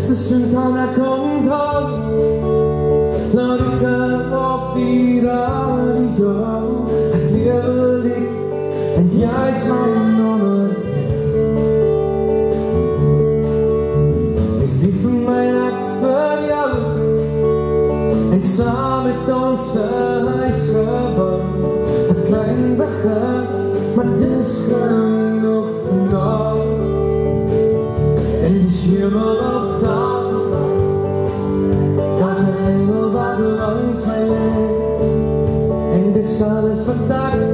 Station kan jeg komme tag når du kan opgi radio. At jeg ved ikke, at jeg snakker noget. Hvis de for mig nok følger en samme danser i skøber og klein begin, maar det skal nok nog. En de schimmer op tafel, als een engel wat langs mij ligt. En dit is alles wat ik